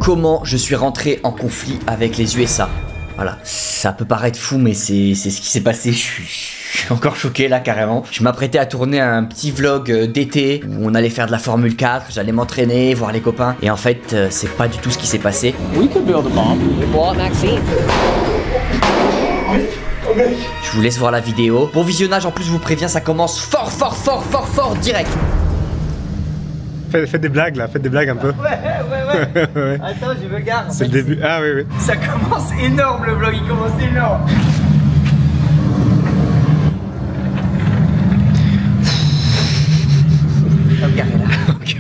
comment je suis rentré en conflit avec les USA. Voilà, ça peut paraître fou, mais c'est ce qui s'est passé. Je suis encore choqué là carrément. Je m'apprêtais à tourner un petit vlog d'été où on allait faire de la Formule 4, j'allais m'entraîner, voir les copains. Et en fait, c'est pas du tout ce qui s'est passé. We could build a bomb. We bought Maxine. Je vous laisse voir la vidéo. Bon visionnage, en plus je vous préviens, ça commence fort direct. Faites des blagues là, faites des blagues un peu. Ouais. Attends, je me garde. C'est le début. Ah oui. Ça commence énorme le vlog, il commence énorme. Je vais me garer là. Ok.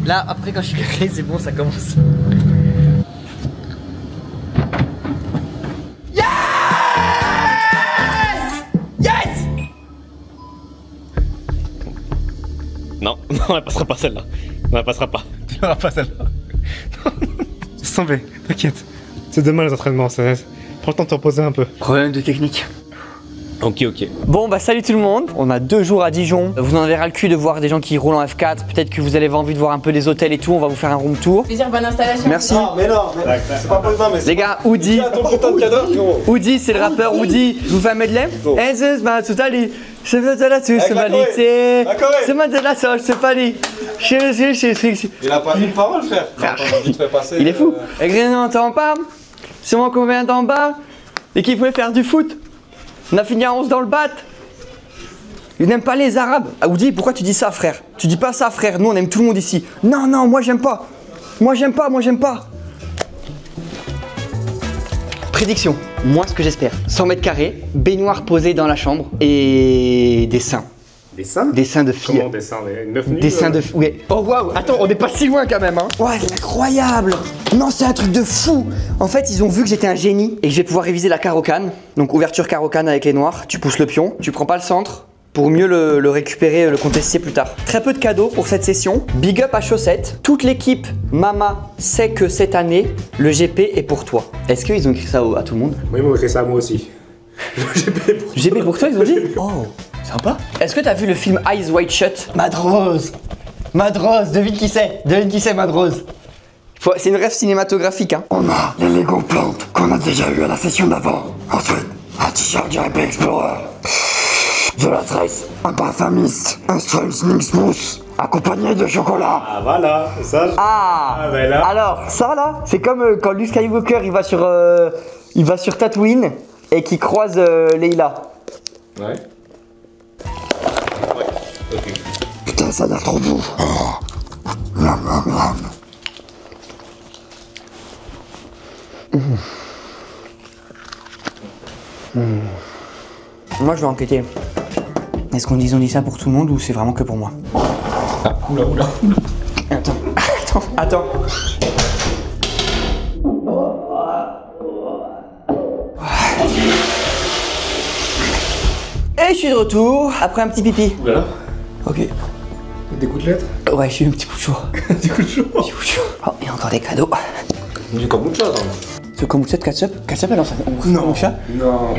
Là, après quand je suis garé, c'est bon, ça commence. Non, elle passera pas celle-là. Non, elle passera pas. Tu n'auras pas celle-là. Laisse tomber, t'inquiète. C'est demain les entraînements, prends le temps de te reposer un peu. Problème de technique. Ok. Bon bah salut tout le monde, on a 2 jours à Dijon. Vous en avez ras le cul de voir des gens qui roulent en F4. Peut-être que vous allez avoir envie de voir un peu les hôtels et tout. On va vous faire un room tour. Plaisir, bonne installation. Merci. Non, mais c'est pas pour le mais les gars, Oudi. Oudi, c'est le rappeur Oudi. Je vous fais un medley. C'est il a pas une parole, frère. Il est fou. Et que n'entend pas. C'est moi qu'on vient d'en bas et qu'il pouvait faire du foot. On a fini à 11 dans le bat. Il n'aime pas les Arabes. Ah, Oudi, pourquoi tu dis ça, frère? Tu dis pas ça, frère. Nous, on aime tout le monde ici. Non, moi j'aime pas. Moi j'aime pas. Prédiction. Moi, ce que j'espère. 100 mètres carrés, baignoire posée dans la chambre et des seins. Des seins? Des seins de filles. Comment des seins? Des seins de filles. Ouais. Oh waouh, attends, on n'est pas si loin quand même, hein. Ouais, c'est incroyable. Non, c'est un truc de fou. En fait, ils ont vu que j'étais un génie et que je vais pouvoir réviser la carocane. Donc, ouverture carocane avec les noirs. Tu pousses le pion, tu prends pas le centre pour mieux le récupérer, le contester plus tard. Très peu de cadeaux pour cette session. Big up à Chaussettes. Toute l'équipe Mama sait que cette année, le GP est pour toi. Est-ce qu'ils ont écrit ça à tout le monde? Oui, ils m'ont écrit ça à moi aussi. GP pour toi, ils ont dit? Oh, sympa. Est-ce que t'as vu le film Eyes Wide Shut? Madrose, devine qui c'est Madrose. C'est une rêve cinématographique, hein. On a les Lego plantes qu'on a déjà eu à la session d'avant. Ensuite, un t-shirt du RP Explorer, de la Trace, un parfum mist, un Strange Sling Smooth, accompagné de chocolat. Ah voilà, ça. Ben là. Alors, ça là, c'est comme quand Luke Skywalker il va sur Tatooine et qui croise Leila. Ouais. Ok. Putain, ça a l'air trop beau. Moi, je vais enquêter. Est-ce qu'ils ont dit ça pour tout le monde ou c'est vraiment que pour moi? Ah, oula. Attends. Et je suis de retour après un petit pipi. Oula. Ok. Des gouttelettes? Ouais, j'ai eu un petit coup de chaud. Des coups de chaud. Oh, et encore des cadeaux. Du kombucha, ça. Ce kombucha de Ketchup elle lance un kombucha. Non.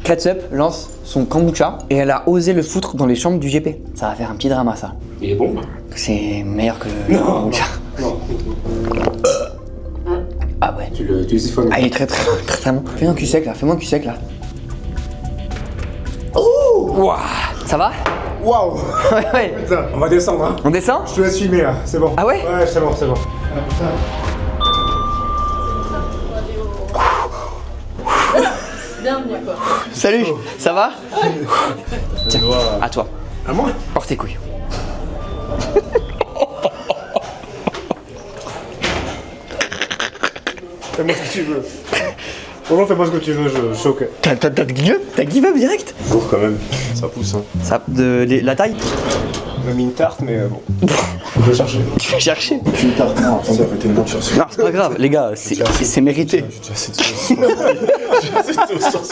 Ketchup lance son kombucha et elle a osé le foutre dans les chambres du GP. Ça va faire un petit drama, ça. Il est bon? C'est meilleur que le kombucha. Non. Ah ouais. Tu siphonnes. Ah, il est très bon. Fais-moi un cul sec là. Oh! Waouh! Ça va? Waouh! Ouais. Putain, on va descendre, hein. On descend? Je te laisse filmer là, c'est bon. Ah ouais? Ouais, c'est bon. Ah, putain. Bienvenue quoi. Salut, ça va? Tiens, à toi. À moi? Porte tes couilles. Fais-moi ce que tu veux. Franchement, fais-moi ce que tu veux, je suis ok. T'as give up direct? Lourd quand même, ça pousse, hein. Ça, la taille? On m'a mis une tarte, mais bon. Je vais chercher. Tu vas chercher? Une tarte, non, attendez, arrêtez-moi de chercher. Non, c'est pas grave, les gars, c'est mérité. J'ai déjà assez de sauce.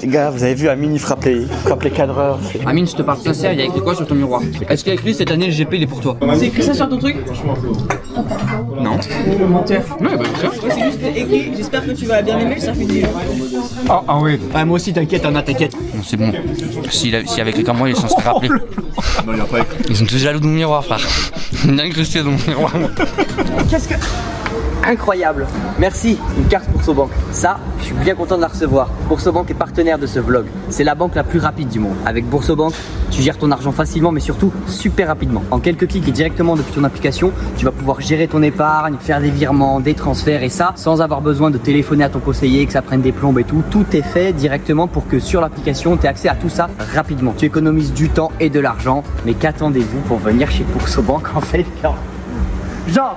Les gars, vous avez vu Amine, il frappe les cadreurs. Amine, je te parle sincère, il y a écrit quoi sur ton miroir? Est-ce qu'avec lui, cette année, le GP, il est pour toi? C'est écrit ça sur ton truc? Non. Menteur. Ouais, bah, bien sûr. C'est juste écrit, j'espère que tu vas bien aimer le circuit du jeu. Ah oui. Ah, moi aussi, t'inquiète, Anna, t'inquiète. Bon, c'est bon. S'il avait écrit comme moi, il s'en serait rappelé. Non, il a pas écrit. Ils sont tous jaloux de mon miroir, frère. Ils ont incrusté dans mon miroir. Qu'est-ce que... incroyable. Merci, une carte BoursoBank. Ça, je suis bien content de la recevoir. BoursoBank est partenaire de ce vlog. C'est la banque la plus rapide du monde. Avec BoursoBank, tu gères ton argent facilement, mais surtout super rapidement. En quelques clics et directement depuis ton application, tu vas pouvoir gérer ton épargne, faire des virements, des transferts et ça, sans avoir besoin de téléphoner à ton conseiller, que ça prenne des plombes et tout. Tout est fait directement pour que sur l'application, tu aies accès à tout ça rapidement. Tu économises du temps et de l'argent. Mais qu'attendez-vous pour venir chez BoursoBank en fait? Genre,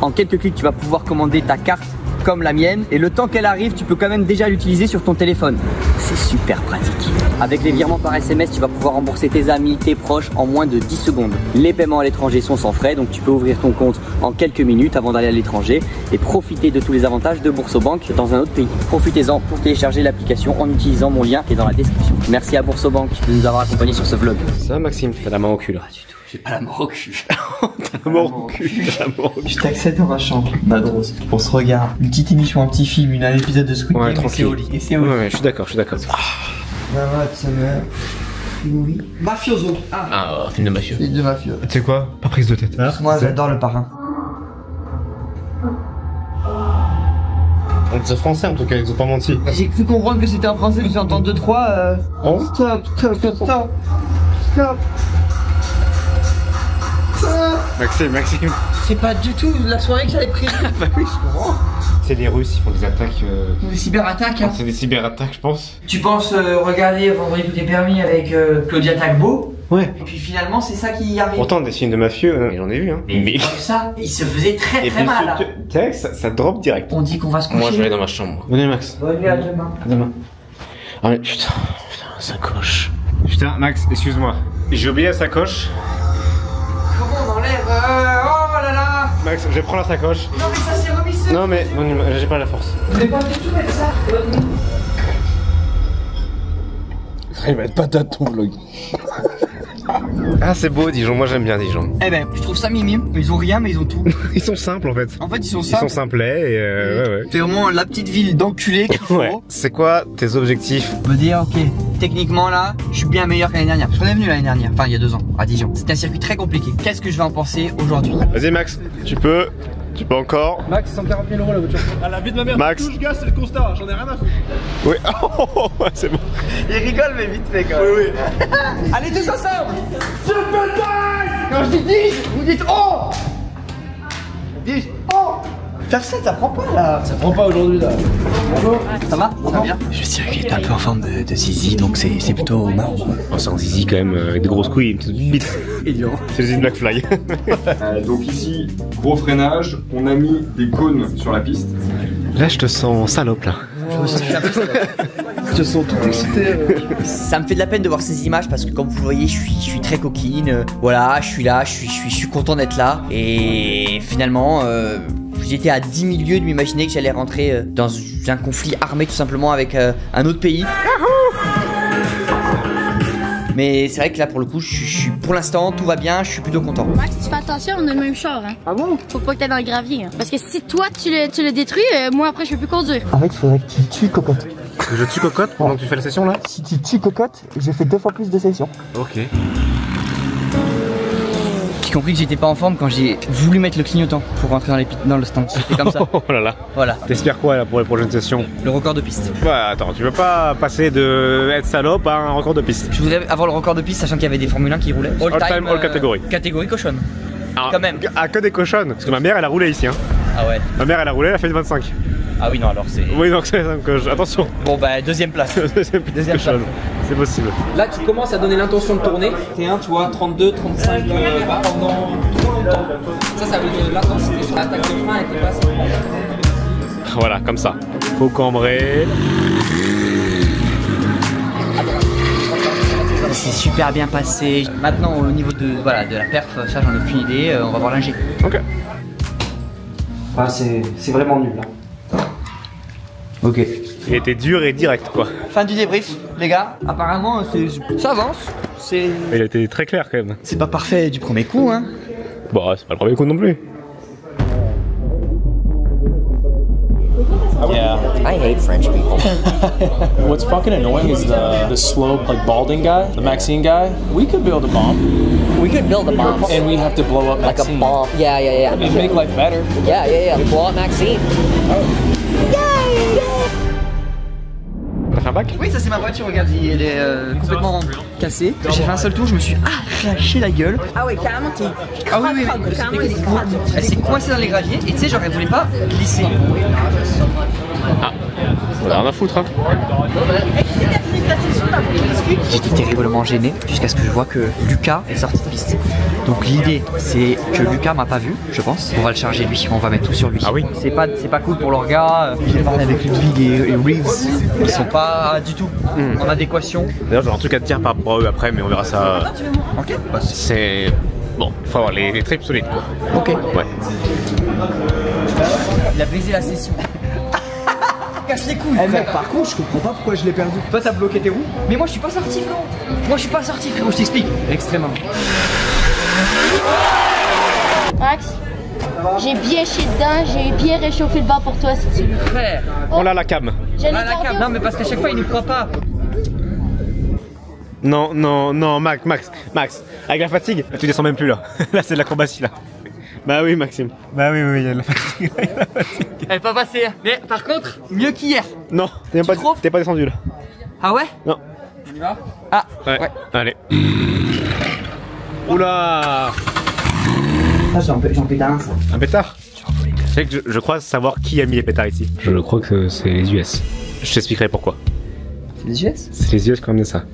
en quelques clics, tu vas pouvoir commander ta carte comme la mienne et le temps qu'elle arrive, tu peux quand même déjà l'utiliser sur ton téléphone. C'est super pratique. Avec les virements par SMS, tu vas pouvoir rembourser tes amis, tes proches en moins de 10 secondes. Les paiements à l'étranger sont sans frais, donc tu peux ouvrir ton compte en quelques minutes avant d'aller à l'étranger et profiter de tous les avantages de BoursoBank dans un autre pays. Profitez-en pour télécharger l'application en utilisant mon lien qui est dans la description. Merci à BoursoBank de nous avoir accompagnés sur ce vlog. Ça, Maxime, t'as la main au cul là. Pas du tout, j'ai pas la mort au cul. T'as la mort au cul, t'as la mort au cul. Je t'accède dans ma chambre, Badros. On se regarde. Une petite émission, un petit film, un épisode de Squid Game. Ouais, tranquille. Et c'est au lit. Ouais, je suis d'accord, je suis d'accord. Oui. Mafioso. Ah, film de mafieux. Film de mafieux. Tu sais quoi? Pas prise de tête. Moi j'adore le parrain. On dit français en tout cas, ils ont pas menti. J'ai cru comprendre que c'était un français, mais j'ai entendu 2-3. Oh. Stop. Maxime. C'est pas du tout la soirée que j'avais prévue. Bah oui, je comprends. C'est les Russes, ils font des attaques. Des cyberattaques. Hein. C'est des cyberattaques, je pense. Tu penses regarder Vendredi tout est permis avec Claudia Tagbo? Ouais. Et puis finalement, c'est ça qui arrive. Pourtant, des films de mafieux, j'en ai vu, hein. Mais comme ça, il se faisait très Et très puis, mal. tu sais, ça drop direct. On dit qu'on va se coucher. Moi, je vais aller dans ma chambre. Venez, Max. Bonne nuit, à demain. À demain. Ah, mais putain, sacoche. Putain, Max, excuse-moi. J'ai oublié la sacoche. Comment on enlève oh là là. Max, je prends la sacoche. Non mais ça s'est remis seul. Non, mais j'ai pas la force. Vous n'avez pas du tout mettre ça. Il va être patate ton vlog. Ah, c'est beau, Dijon. Moi, j'aime bien Dijon. Eh ben, je trouve ça mimi. Ils ont rien, mais ils ont tout. Ils sont simples, en fait. En fait, ils sont Ils simples. sont simplets et ouais. C'est vraiment la petite ville d'enculés qu'il faut. Ouais. C'est quoi tes objectifs? Me dire, ok, techniquement là, je suis bien meilleur que l'année dernière. Parce qu'on est venu l'année dernière, enfin il y a 2 ans, à Dijon. C'était un circuit très compliqué. Qu'est-ce que je vais en penser aujourd'hui? Vas-y, Max. Tu peux encore. Max, 140 000 € la voiture. À la vie de ma mère, Max. touche gaz, c'est le constat, j'en ai rien à foutre. Oui. Ouais, c'est bon. Il rigole, mais vite fait quand même. Oui. Allez, tous ensemble. Je peux pas. Quand je dis 10, vous dites oh. 10, oh. Personne, ça prend pas là. Ça prend pas aujourd'hui là. Ça va? Ça va bien? Je dirais qu'il est un peu en forme de zizi, donc c'est plutôt marrant. On sent Zizi quand même avec des grosses couilles, une petite bite. C'est Zizi McFly. Donc ici, gros freinage, on a mis des cônes sur la piste. Là, je te sens salope là. Je me sens un peu Je te sens tout excité. Ça me fait de la peine de voir ces images parce que comme vous le voyez, je suis très coquine. Voilà, je suis là, je suis content d'être là. Et finalement, j'étais à 10 000 lieues de m'imaginer que j'allais rentrer dans un conflit armé tout simplement avec un autre pays. Mais c'est vrai que là pour le coup, je suis pour l'instant tout va bien, je suis plutôt content. Max, tu fais attention, on a le même char, hein. Ah bon? Faut pas que t'ailles dans le gravier, hein. Parce que si toi tu le détruis, moi après je peux plus conduire. En fait, il faudrait que tu tues Cocotte. Je tue Cocotte pendant que tu fais la session là? Si tu tues Cocotte, je fais 2 fois plus de sessions. Ok. J'ai compris que j'étais pas en forme quand j'ai voulu mettre le clignotant pour rentrer dans le stand. C'était comme ça. Oh là là. Voilà, T'espères quoi là pour les prochaines sessions? le record de piste. Ouais, attends, tu veux pas passer de être salope à un record de piste? Je voudrais avoir le record de piste sachant qu'il y avait des Formule 1 qui roulaient. All time, all catégorie. Catégorie cochonne. Ah, Quand même. Ah, que des cochonnes. Parce que ma mère elle a roulé ici, hein. Ah ouais. Ma mère elle a roulé, elle a fait 25. Ah oui, non, alors c'est. Oui, donc c'est attention. Bon, bah, deuxième place. Deuxième place. C'est possible. Là, tu commences à donner l'intention de tourner. T1, tu vois, 32, 35 bars pendant tout longtemps. Ça veut dire l'intensité sur l'attaque de frein était pas assez. Voilà, comme ça. Faut cambrer. C'est super bien passé. Maintenant, au niveau de la perf, ça j'en ai aucune idée. On va voir l'ingé. Ok. Ah, c'est vraiment nul là. Ok. Il était dur et direct quoi. Fin du débrief, les gars. Apparemment, ça avance. Mais il a été très clair quand même. C'est pas parfait du premier coup, hein. Bon, c'est pas le premier coup non plus. Yeah. I hate French people. What's fucking annoying is the slow, like balding guy, the Maxine guy. We could build a bomb. We could build a bomb. And we have to blow up like Maxine. a bomb. Yeah. It'd make life better. Yeah. We blow up Maxine. T'as fait un bac? Oui, ça c'est ma voiture, regarde, elle est complètement cassée. J'ai fait un seul tour, je me suis arraché la gueule. Ah ouais, carrément, t'es Ah oui, carrément, il est crade. Elle s'est coincée dans les graviers et tu sais, genre elle voulait pas glisser. Ah, on a rien à foutre, hein. J'étais terriblement gêné jusqu'à ce que je vois que Lucas est sorti de piste. Donc l'idée c'est que Lucas m'a pas vu, je pense. On va le charger lui, on va mettre tout sur lui. Ah oui. C'est pas cool pour leur gars. J'ai parlé avec Ludwig et Reeves. Ils sont pas du tout en adéquation. D'ailleurs j'aurai un truc à te dire par rapport à eux après, mais on verra ça. Ok. C'est... Bon, faut avoir les tripes solides quoi. Ok. Ouais. Il a brisé la session. Casse les couilles. Eh mec, par contre, je comprends pas pourquoi je l'ai perdu. Toi t'as bloqué tes roues. Mais moi je suis pas sorti frérot. Moi je suis pas sorti frérot, je t'explique. Extrêmement. Max, j'ai bien chié dedans, j'ai bien réchauffé le bas pour toi si tu veux. Frère. On a la cam. J'ai Ah, la cam. Non mais parce qu'à chaque fois il nous croit pas. Non, Max. Avec la fatigue, tu descends même plus là. Là c'est de l'acrobatie là. Bah oui Maxime. Bah oui, il y a de la fatigue. Elle est pas passée. Mais par contre, mieux qu'hier. Non, t'es pas descendu là. Ah ouais? Non. On y va? Ah Ouais. Allez. Oula. Ah j'en pétais un ça. Un pétard? Tu sais que je crois savoir qui a mis les pétards ici. Je crois que c'est les US. Je t'expliquerai pourquoi. C'est les US? C'est les US qui ont amené ça.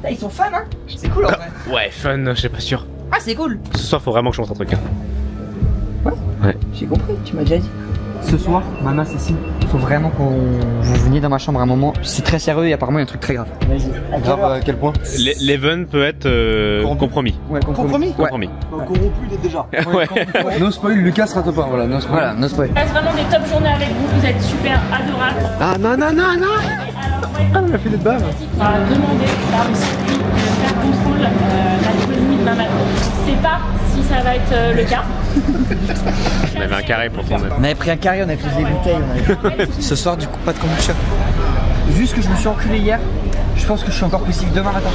Là, ils sont fun hein. C'est cool en vrai. Ouais, fun, je suis pas sûr. Ah c'est cool. Ce soir faut vraiment que je montre un truc. Hein. Ouais. J'ai compris, tu m'as déjà dit. Ce soir, Mama Cécile, faut vraiment que vous veniez dans ma chambre à un moment. C'est très sérieux et apparemment il y a un truc très grave. Vas-y. Grave à quel point? L'event peut être compromis. Ouais, compromis. Compromis. Corrompu, il est déjà. Ouais. No spoil, Lucas sera top 1, voilà, no spoil. Voilà, no spoil. Je passe vraiment des top journées avec vous, vous êtes super adorables. Ah non. Ah, on a fait des baves. On va demander par le circuit de faire contrôle l'après-midi demain matin. Je sais pas si ça va être le cas. On avait un carré pour tourner. On avait pris un carré, on avait pris des bouteilles. Ce soir, du coup, pas de kombucha. Juste que je me suis enculé hier, je pense que je suis encore possible demain matin.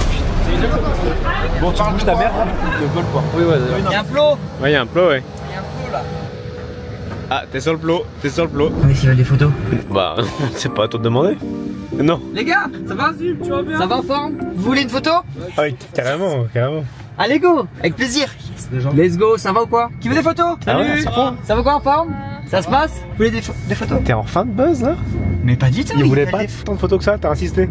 Bon, tu bouges ta mère, le vol quoi. Oui, ouais, Il y a un plot. Ouais, il y a un plot, ouais. Il y a un plot là. Ah, t'es sur le plot. Mais s'ils veulent des photos. Bah, c'est pas à toi de demander. Non. Les gars, ça va? Tu vas bien? Ça va en forme? Vous voulez une photo? Ah oui, carrément. Allez go, avec plaisir. Let's go, ça va ou quoi? Qui veut des photos? Ah ouais, Salut. c'est bon. Ça va quoi en forme? Ça se passe? Vous voulez des photos? T'es en fin de buzz là? Mais pas du tout. Il voulait pas tant de photos que ça, t'as insisté.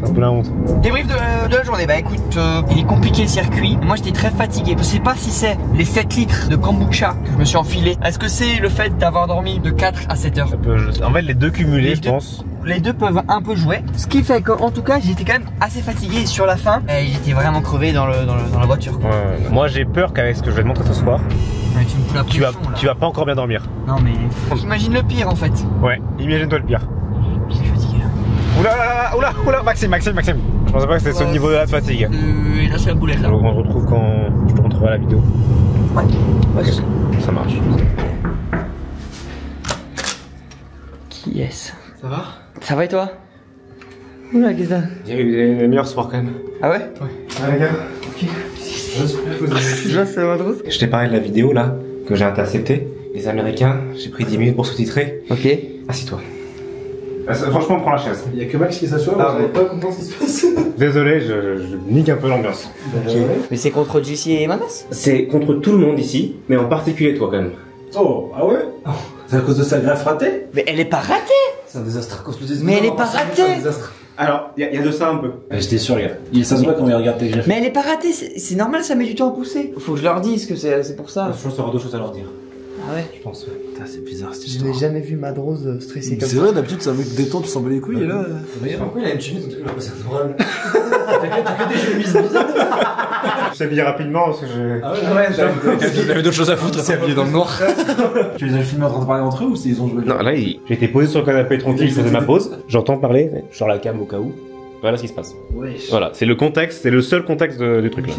C'est un peu la honte. Débrief de la journée. Bah écoute, il est compliqué le circuit. Moi j'étais très fatigué. Je sais pas si c'est les 7 litres de kombucha que je me suis enfilé. Est-ce que c'est le fait d'avoir dormi de 4 à 7 heures? En fait, les deux cumulés, je pense. Les deux peuvent un peu jouer. Ce qui fait qu'en tout cas, j'étais quand même assez fatigué sur la fin. Et j'étais vraiment crevé dans la voiture. Quoi. Ouais. Moi j'ai peur qu'avec ce que je vais te montrer ce soir, Ouais, tu me fous la pression, là. tu vas pas encore bien dormir. Non mais imagine le pire en fait. Ouais, imagine-toi le pire. Je suis fatigué là. Oula, Maxime. Je pensais pas que c'était ce niveau de la fatigue. Là c'est la boulette là. On se retrouve quand je te montrerai la vidéo. Ouais. Ça marche. Qui est-ce? Ça va? Ça va et toi? Oula, qu'est-ce que ça? Il y a eu des meilleurs soirs quand même. Ah ouais? Ouais. Ah les gars. Ok. Je t'ai parlé de la vidéo là, que j'ai interceptée. Les Américains, j'ai pris 10 minutes pour sous-titrer. Ok. Assis-toi. Franchement, prends la chaise. Il y a que Max qui s'assoit, Ah, vous n'avez pas compris ce qui se passe. Désolé, je nique un peu l'ambiance. Mais c'est contre JC et Manas? C'est contre tout le monde ici, mais en particulier toi quand même. Oh, ah ouais? C'est à cause de sa greffe ratée? Mais elle est pas ratée! C'est un désastre à cause du Mais elle est pas ratée! C'est un désastre. Alors, il y a de ça un peu. J'étais sûr, gars. Ça se voit quand il regarde tes greffes. Mais elle est pas ratée, c'est normal, ça met du temps à pousser. Faut que je leur dise que c'est pour ça. Je pense qu'il y aura d'autres choses à leur dire. Ah ouais? Je pense, ouais. Putain, c'est bizarre cette Je histoire. n'ai jamais vu Madrose stressée comme ça. C'est vrai, d'habitude, c'est un mec détend, tu s'en bats les couilles, et là. Pourquoi il a une chemise? C'est drôle. T'as que des chemises bizarres. Je t'ai habillé rapidement parce que je. Ah ouais, j'avais d'autres choses à foutre. C'est habillé dans le noir. Tu les as filmés en train de parler entre eux ou s'ils ont joué? Non, là, j'ai été posé sur le canapé tranquille, je faisais ma pause. J'entends parler, sur la cam au cas où. Voilà ce qui se passe. Voilà, c'est le contexte, c'est le seul contexte du truc là.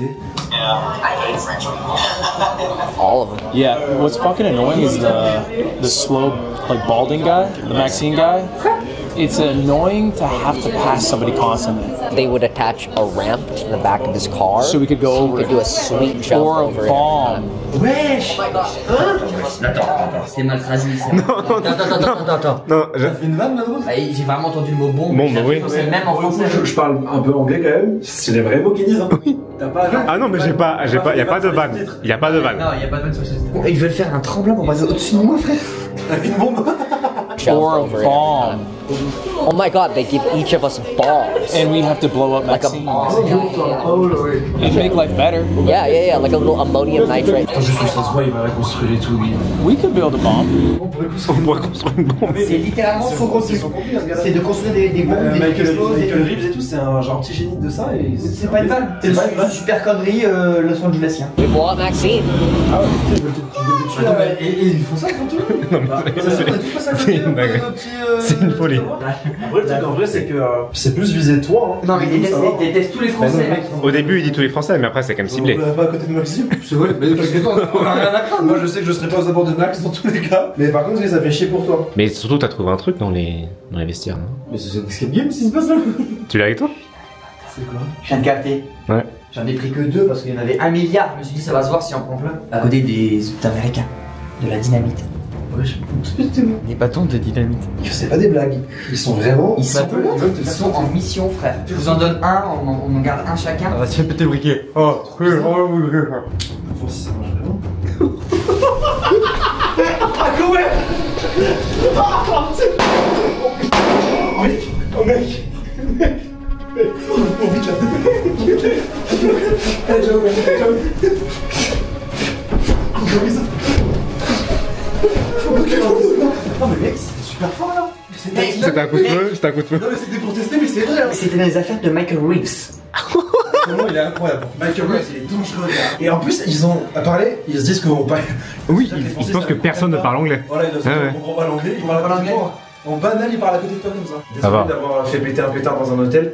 All of them. Yeah, what's fucking annoying is the slow, like balding guy, the Maxine guy. It's annoying to have to pass somebody constantly. They would attach a ramp to the back of his car, so we could go over we could do a sweet jump or a over it. bomb. Wesh. Attends, c'est mal traduit. Attends. Non, T'as fait une vanne, Madros? J'ai vraiment entendu le mot bombe. Bon, bah oui. C'est même en français. Je parle un peu anglais quand même. C'est des vrais mots qu'ils disent. Hein. T'as pas. Ah non, mais y a pas de vanne. Y a pas de vanne. Non, il y a pas de vanne sur ce site. Ils veulent faire un tremblement pour passer au-dessus de moi, frère. Une bombe. Jump Or a over it. bomb. Oh my god, they give each of us bombs. And we have to blow up Like a Maxine. bomb. It'd make life better. Yeah, like a little ammonium nitrate. Juste que ça se voit, il va reconstruire et tout. We could build a bomb. On pourrait construire une bombe. C'est littéralement faut construire. C'est de construire des bombes, des trucs Michael explosent, des trucs. Reeves et tout, c'est un genre petit génie de ça. Et C'est pas une vanne. C'est une super connerie Los Angelesien. We blow up Maxine. Ah ouais, putain, ils veulent te tuer. Et ils font ça quand tout. C'est une dingue. C'est une folie. Après, le truc en vrai, c'est que c'est plus visé toi. Hein. Non, mais ils détestent tous les Français, mec. Au début, il dit tous les Français, mais après, c'est quand même ciblé. Pas à côté de Maxime. C'est vrai, mais parce que toi, on a rien à craindre. Moi, je sais que je serai pas aux abords de Max dans tous les cas. Mais par contre, ça fait chier pour toi. Mais surtout, t'as trouvé un truc dans les vestiaires, non? Mais c'est un escape game, ce qui se passe là. Tu l'as avec toi? C'est quoi? Je viens de capter. Ouais. J'en ai pris que 2 parce qu'il y en avait 1 milliard. Je me suis dit, ça va se voir si on prend plein. À côté des Américains. De la dynamite. Ouais, Des bâtons de dynamite. c'est pas des blagues. Ils sont vraiment. Ils sont en mission, frère. Je vous en donne un, on en garde un chacun. va se faire péter le briquet. Oh, truc, oh, oui, oui. Faut si ça marche vraiment. Ah, quand même. Oh, mec. Oh, vite là. Allez, j'avoue. Non mais mec, c'était super fort là. C'était un coup de feu, c'était un coup de feu. Non mais c'était pour tester, mais c'est vrai. Hein. C'était dans les affaires de Michael Reeves. Comment il est incroyable. Michael Reeves, il est dangereux. Et en plus, ils ont parlé, ils se disent qu'on parle. Oui, ils pensent que personne ne parle anglais. Voilà, ils ne comprennent pas l'anglais, ils parlent pas l'anglais. En banal, ils parlent à côté de toi comme ça. Désolé d'avoir fait péter un pétard dans un hôtel.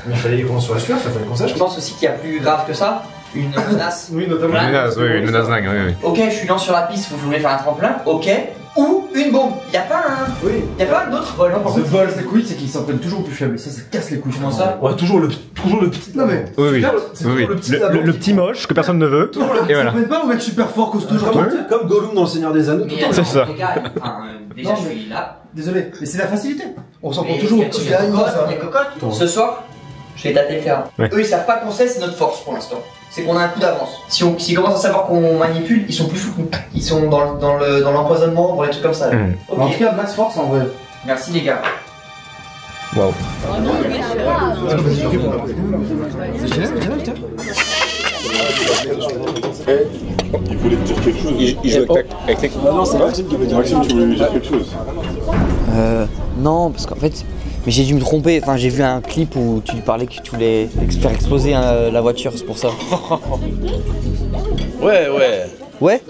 Mais il fallait qu'on soit sûr, ça fallait qu'on sache. Je pense aussi qu'il y a plus grave que ça. Une menace. Oui, notamment. Une menace, oui, une menace dingue, oui. Ok, je suis lent sur la piste, vous voulez faire un tremplin, ok. Ou une bombe. Y a pas un. Oui. Y a pas un autre vol. Ce bol, les couilles, c'est qu'ils s'en prennent toujours plus faible. Ça casse les couilles. Comment ça? Ouais, toujours le petit. Non mais. Oui, c'est toujours le petit. Le petit moche que personne ne veut. Et voilà. Ils ne pas au mec super fort, costaud, comme Gollum dans Le Seigneur des Anneaux. C'est ça. Déjà, je suis là. Désolé, mais c'est la facilité. On s'en prend Et toujours les au petit gars. cocottes. Ce soir, je vais tâter le terrain. Ouais. Eux, ils savent pas qu'on sait, c'est notre force pour l'instant. C'est qu'on a un coup d'avance. S'ils commencent à savoir qu'on manipule, ils sont plus fous que nous. Ils sont dans l'empoisonnement, dans les trucs comme ça. Okay. En tout cas, max force en vrai. Merci les gars. Waouh. Il voulait te dire quelque chose. Il joue avec ta... Non, c'est Maxime qui veut dire. Maxime, tu voulais lui dire quelque chose. Non, parce qu'en fait, mais j'ai dû me tromper. Enfin, j'ai vu un clip où tu parlais que tu voulais faire exploser la voiture, c'est pour ça. Ouais. Ouais?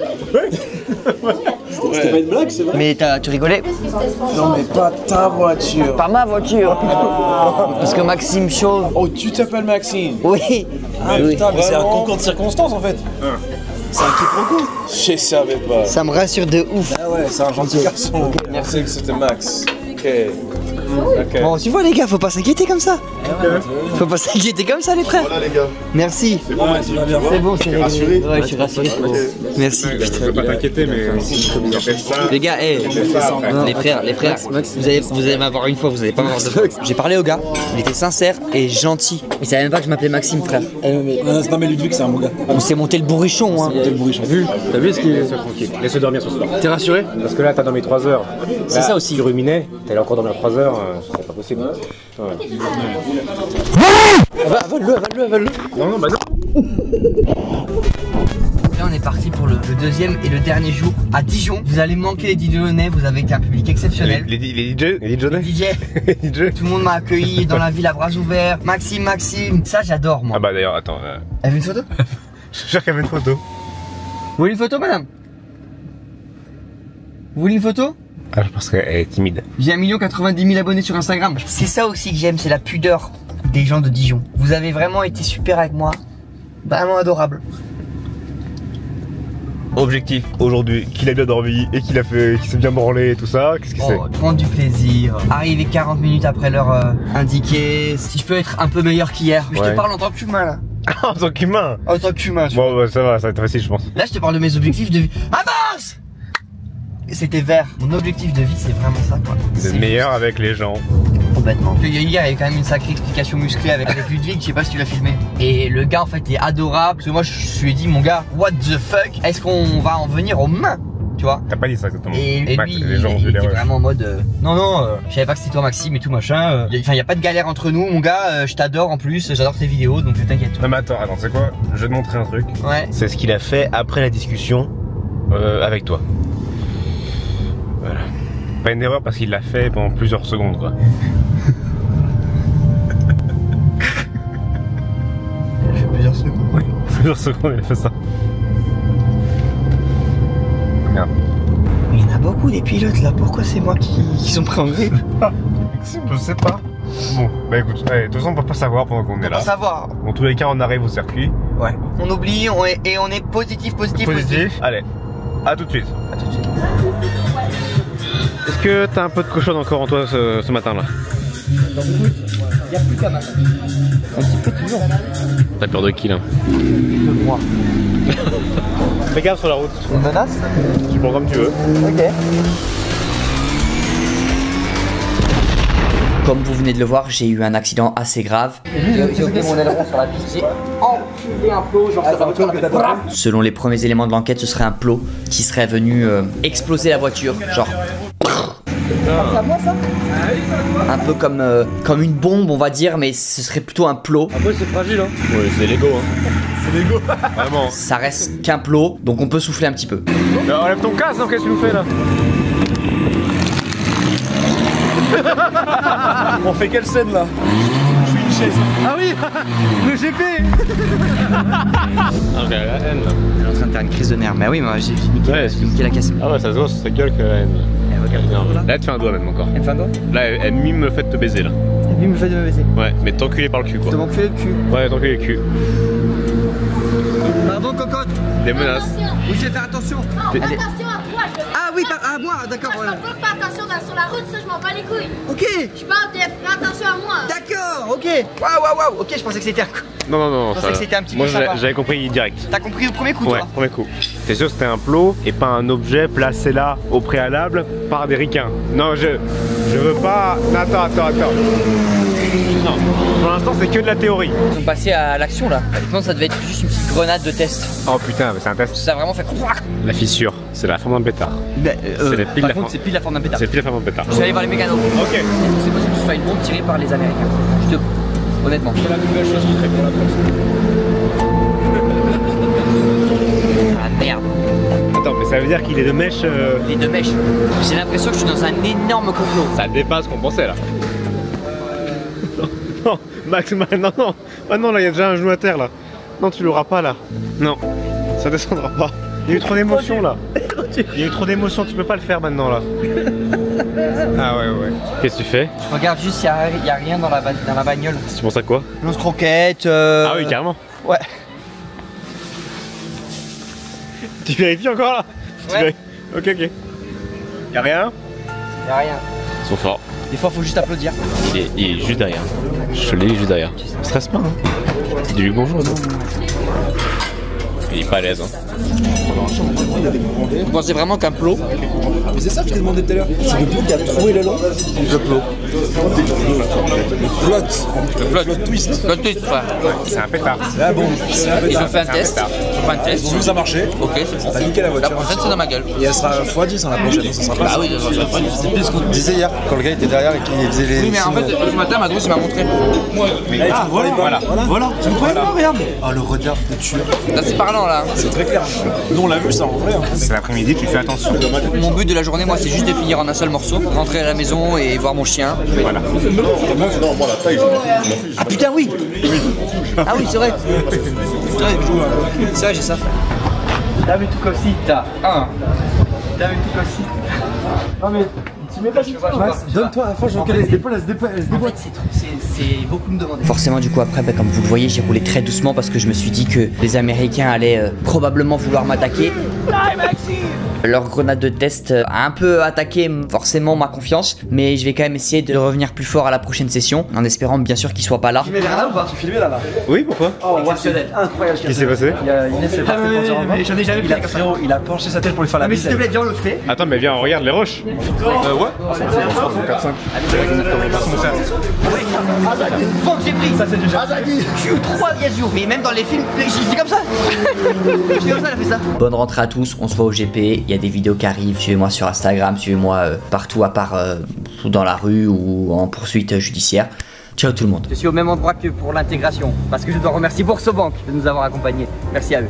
C'était pas une blague, c'est vrai? Mais tu rigolais? Non, mais pas ta voiture. Pas ma voiture. Parce que Maxime Chauve. Oh, tu t'appelles Maxime? Oui. Ah oui. putain, mais c'est un concours de circonstances en fait. C'est un quiproquo. Je savais pas. Ça me rassure de ouf. Ah ouais, c'est un gentil garçon. Merci que c'était Max. Ok. Bon, tu vois les gars, faut pas s'inquiéter comme ça. Faut pas s'inquiéter comme ça les frères. Voilà les gars. Merci. C'est bon, tu vas bien. C'est bon, c'est rassuré. Ouais, je suis rassuré. Merci. Je peux pas t'inquiéter, mais Les gars, les frères, vous allez m'avoir une fois, vous allez pas m'avoir deux fois. J'ai parlé au gars, il était sincère et gentil. Il savait même pas que je m'appelais Maxime, frère. Non mais Ludwig, c'est un bon gars. On s'est monté le bourrichon, hein. T'as vu ce qu'il est tranquille. Laisse-le dormir ce soir. T'es rassuré? Parce que là, t'as dormi 3 heures. C'est ça aussi. Tu ruminais, t'allais encore dormir 3 heures, c'est pas possible. Ouais. Avale-le. Non, bah non. Là, on est parti pour le deuxième et le dernier jour à Dijon. Vous allez manquer les Dijonais, vous avez été un public exceptionnel. Les DJ. Tout le monde m'a accueilli dans la ville à bras ouverts. Maxime, ça j'adore moi. Ah bah d'ailleurs, attends. Elle veut une photo? Je suis sûr qu'elle veut une photo. Vous voulez une photo, madame? Vous voulez une photo? Ah, je pense qu'elle est timide. J'ai 1 090 000 abonnés sur Instagram. C'est ça aussi que j'aime, c'est la pudeur des gens de Dijon. Vous avez vraiment été super avec moi. Vraiment adorable. Objectif aujourd'hui, qu'il a bien dormi et qu'il s'est bien branlé et tout ça, qu'est-ce que c'est? Prendre du plaisir, arriver 40 minutes après l'heure indiquée, si je peux être un peu meilleur qu'hier. Je te parle en tant qu'humain là. En tant qu'humain? En tant qu'humain. Bon bah, ça va être facile je pense. Là je te parle de mes objectifs de vie. Avance! C'était vert. Mon objectif de vie c'est vraiment ça quoi. C'est meilleur avec les gens. Complètement. Hier il y avait quand même une sacrée explication musclée avec Ludwig, je sais pas si tu l'as filmé. Et le gars en fait est adorable. Parce que moi je lui ai dit mon gars, what the fuck? Est-ce qu'on va en venir aux mains? Tu vois? T'as pas dit ça exactement. Et lui il était vraiment en mode non je savais pas que c'était toi Maxime et tout machin. Enfin y a pas de galère entre nous mon gars, je t'adore en plus, j'adore tes vidéos donc t'inquiète. Non mais attends, c'est quoi? Je vais te montrer un truc. Ouais. C'est ce qu'il a fait après la discussion avec toi. Voilà. Pas une erreur parce qu'il l'a fait pendant plusieurs secondes quoi. Il a fait plusieurs secondes. Oui, plusieurs secondes il a fait ça. Merde. Mais il y en a beaucoup des pilotes là, pourquoi c'est moi qui sont pris en grippe? Je sais pas. Bon, bah écoute, allez, de toute façon on peut pas savoir pendant qu'on est là. On peut pas savoir. Dans tous les cas on arrive au circuit. Ouais. On oublie et on est positif. Allez, à tout de suite. À tout de suite. Est-ce que t'as un peu de cochon encore en toi ce matin là? Il n'y a plus qu'à matin. Un petit peu toujours. T'as peur de qui là? De moi. Fais gaffe sur la route. Une menace? Tu prends comme tu veux. Ok. Comme vous venez de le voir, j'ai eu un accident assez grave. J'ai oublié mon aileron sur la piste. J'ai enculé un plot, genre ça va. Selon les premiers éléments de l'enquête, ce serait un plot qui serait venu exploser la voiture. Genre. C'est à moi ça? Un peu comme une bombe on va dire, mais ce serait plutôt un plot. Après c'est fragile hein. Oui c'est Lego hein. C'est Lego. Vraiment. Ça reste qu'un plot, donc on peut souffler un petit peu. Mais enlève ton casque, qu'est-ce que tu nous fais là? On fait quelle scène là? Je suis une chaise. Ah oui. Le GP. Ah j'ai la haine là. Elle est en train de faire une crise de nerfs. Mais oui, moi j'ai niqué la caisse. Ah ouais ça se voit sur sa gueule que la haine. Là elle te fait un doigt même encore. Elle me fait un doigt? Là elle mime le fait de te baiser là. Elle mime le fait de me baiser? Ouais mais t'enculer par le cul quoi. De m'enculer le cul? Ouais t'enculer le cul. Pardon cocotte. Des menaces. Oui je vais faire attention. Non, attention à toi. Ah oui à moi d'accord. Je m'en fous pas attention sur la route, ça je m'en bats les couilles. Ok. Je parle de fais attention à moi. D'accord, ok. Waouh. Ok je pensais que c'était un coup. Non. Je pensais que c'était un petit Moi peu sympa. j'avais compris direct. T'as compris au premier coup Ouais, toi? premier coup. T'es sûr que c'était un plot et pas un objet placé là au préalable par des ricains? Non je veux pas. Attends. Non, pour l'instant c'est que de la théorie. Ils sont passés à l'action là. Maintenant ça devait être juste une petite grenade de test. Oh putain, mais c'est un test. Ça a vraiment fait. La fissure, c'est la forme d'un pétard. C'est pile la forme d'un pétard. C'est pile la forme d'un pétard. Je vais aller voir les mécanos. Ok. C'est possible que ce soit une bombe tirée par les Américains. Je te. Honnêtement. C'est la nouvelle chose qui ferait pour la France. Ah merde. Attends, mais ça veut dire qu'il est de mèche. Il est de mèche. J'ai l'impression que je suis dans un énorme complot. Ça dépasse ce qu'on pensait là. Non, Max, non. Ah non, là, il y a déjà un genou à terre là. Non, tu l'auras pas là. Non, ça descendra pas. Il y a eu trop d'émotions là. Il y a eu trop d'émotions, tu peux pas le faire maintenant là. Ah ouais. Qu'est-ce que tu fais? Je regarde juste s'il y a rien dans la bagnole. Tu penses à quoi? Lance-croquette. Ah oui, carrément. Ouais. Tu vérifies encore là? Ouais. Ok. Y'a rien? Y'a rien. Ils sont forts. Des fois, faut juste applaudir. Il est juste derrière. Je l'ai juste derrière. Stresse pas, hein. Dis-lui bonjour, non? Il est pas à l'aise, hein. Vous pensez vraiment qu'un plot? Mais c'est ça que je t'ai demandé tout à l'heure. C'est le plot qui a trouvé l'élan. Le plot. Le plot twist. Plot twist, frère. C'est un pétard. Ah bon, c'est un pétard. Ils ont fait un test. Ils ont vu que ça marchait. Ok, c'est bon. T'as niqué la voiture. La prochaine, c'est dans ma gueule. Et elle sera x10 la prochaine. Ça sera pas. Bah oui, c'est pire ce qu'on te disait hier quand le gars était derrière et qu'il faisait les. Oui, mais en fait, ce matin, ma douce m'a montré. Ah, voilà. Tu me croyais pas, regarde. Ah, le regard de tueur. Là, c'est parlant, là. C'est très clair. Nous, on l'a vu ça en vrai. C'est l'après-midi, tu fais attention. Mon but de la journée, moi, c'est juste de finir en un seul morceau, rentrer à la maison et voir mon chien. Voilà. Ah putain, oui. Ah oui, c'est vrai. C'est vrai, j'ai ça. Dame tu cosita. Dame tu cosita. Non mais Max, donne-toi à fond, je reconnais, elle se déboîte. C'est beaucoup me demander. Forcément, du coup, après, bah, comme vous le voyez, j'ai roulé très doucement parce que je me suis dit que les Américains allaient probablement vouloir m'attaquer. Leur grenade de test a un peu attaqué forcément ma confiance, mais je vais quand même essayer de revenir plus fort à la prochaine session, en espérant bien sûr qu'ils soient pas là. Tu filmais vers là ou pas? Tu filmais là-bas? Oui, pourquoi? Oh, exceptionnel, incroyable. Qu'est-ce qui s'est passé? Il y a Inès, c'est parti pour j'en ai jamais fait comme ça. Il a penché sa tête pour lui faire la bise. Mais s'il te plaît, viens, on le fait. Attends, mais viens, on regarde les roches. Ouais. 4-5. Faut que j'ai pris. Ça, c'est du Azagi. Je suis au 3e jour. Mais même dans les films, je suis comme ça. Je suis comme ça, elle a fait ça. Bonne rentrée à tous, on se voit au GP. Il y a des vidéos qui arrivent. Suivez-moi sur Instagram, suivez-moi partout à part dans la rue ou en poursuite judiciaire. Ciao tout le monde. Je suis au même endroit que pour l'intégration parce que je dois remercier BoursoBank de nous avoir accompagnés. Merci à eux.